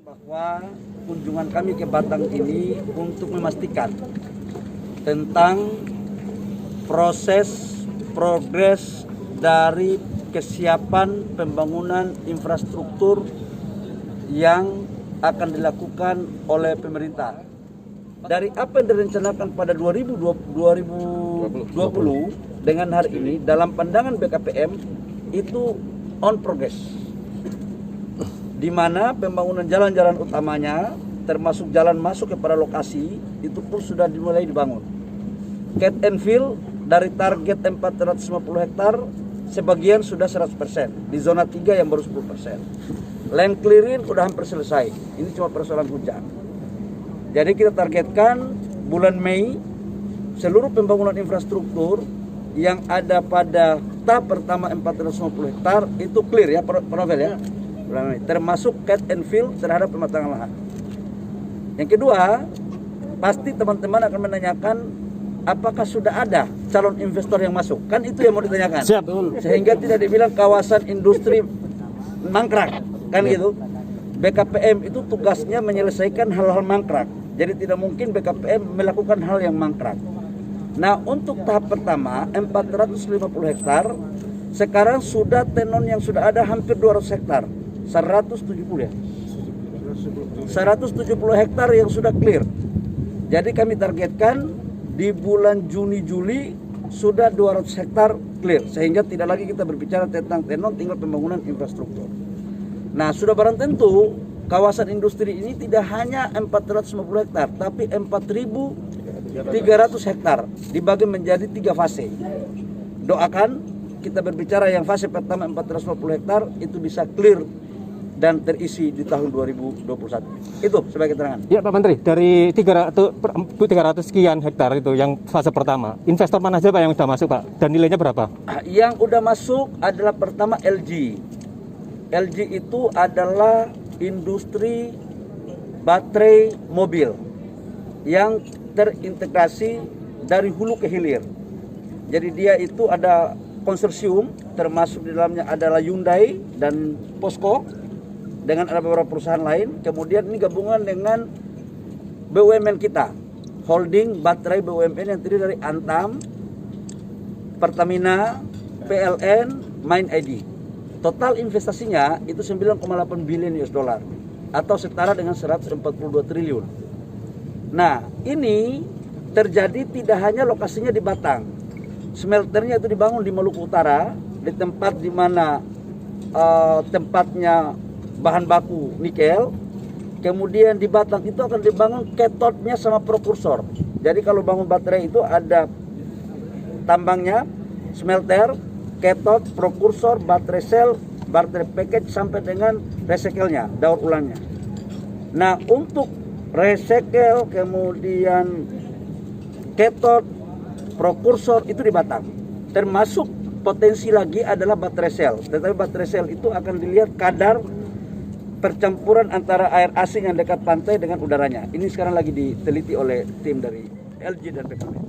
Bahwa kunjungan kami ke Batang ini untuk memastikan tentang progres dari kesiapan pembangunan infrastruktur yang akan dilakukan oleh pemerintah. Dari apa yang direncanakan pada 2020 dengan hari ini dalam pandangan BKPM itu on progress, di mana pembangunan jalan-jalan utamanya termasuk jalan masuk kepada lokasi itu pun sudah dimulai dibangun. Cat and fill dari target 450 hektar sebagian sudah 100%, di zona 3 yang baru 10%. Land clearing udah hampir selesai, ini cuma persoalan hujan. Jadi kita targetkan bulan Mei seluruh pembangunan infrastruktur yang ada pada tahap pertama 450 hektar itu clear ya, Pak Novel ya. Termasuk cat and fill terhadap pematangan lahan. Yang kedua, pasti teman-teman akan menanyakan apakah sudah ada calon investor yang masuk. Kan itu yang mau ditanyakan. Siap. Sehingga tidak dibilang kawasan industri mangkrak, kan gitu. BKPM itu tugasnya menyelesaikan hal-hal mangkrak. Jadi tidak mungkin BKPM melakukan hal yang mangkrak. Nah, untuk tahap pertama 450 hektar, sekarang sudah tenon yang sudah ada hampir 200 hektar. 170 ya. 170 hektar yang sudah clear. Jadi kami targetkan di bulan Juni-Juli sudah 200 hektar clear, sehingga tidak lagi kita berbicara tentang tenon, tinggal pembangunan infrastruktur. Nah, sudah barang tentu kawasan industri ini tidak hanya 450 hektar, tapi 4.300 hektar dibagi menjadi 3 fase. Doakan kita berbicara yang fase pertama 450 hektar itu bisa clear dan terisi di tahun 2021. Itu sebagai keterangan. Ya Pak Menteri, dari 300 sekian hektar itu yang fase pertama, investor mana aja Pak yang sudah masuk Pak? Dan nilainya berapa? Yang udah masuk adalah pertama LG. LG itu adalah industri baterai mobil yang terintegrasi dari hulu ke hilir. Jadi dia itu ada konsorsium, termasuk di dalamnya adalah Hyundai dan POSCO dengan ada beberapa perusahaan lain. Kemudian ini gabungan dengan BUMN kita, holding baterai BUMN yang terdiri dari Antam, Pertamina, PLN, Main ID. Total investasinya itu 9,8 billion US dollar atau setara dengan 142 triliun. Nah, ini terjadi tidak hanya lokasinya di Batang. Smelternya itu dibangun di Maluku Utara, di tempat di mana tempatnya bahan baku nikel. Kemudian di Batang itu akan dibangun cathode-nya sama prekursor. Jadi kalau bangun baterai itu ada tambangnya, smelter, cathode, prekursor, baterai sel, baterai package sampai dengan recycle-nya, daur ulangnya. Nah, untuk recycle kemudian cathode, prekursor itu di Batang. Termasuk potensi lagi adalah baterai sel. Tetapi baterai sel itu akan dilihat kadar percampuran antara air asing yang dekat pantai dengan udaranya. Ini sekarang lagi diteliti oleh tim dari LG dan BKPM.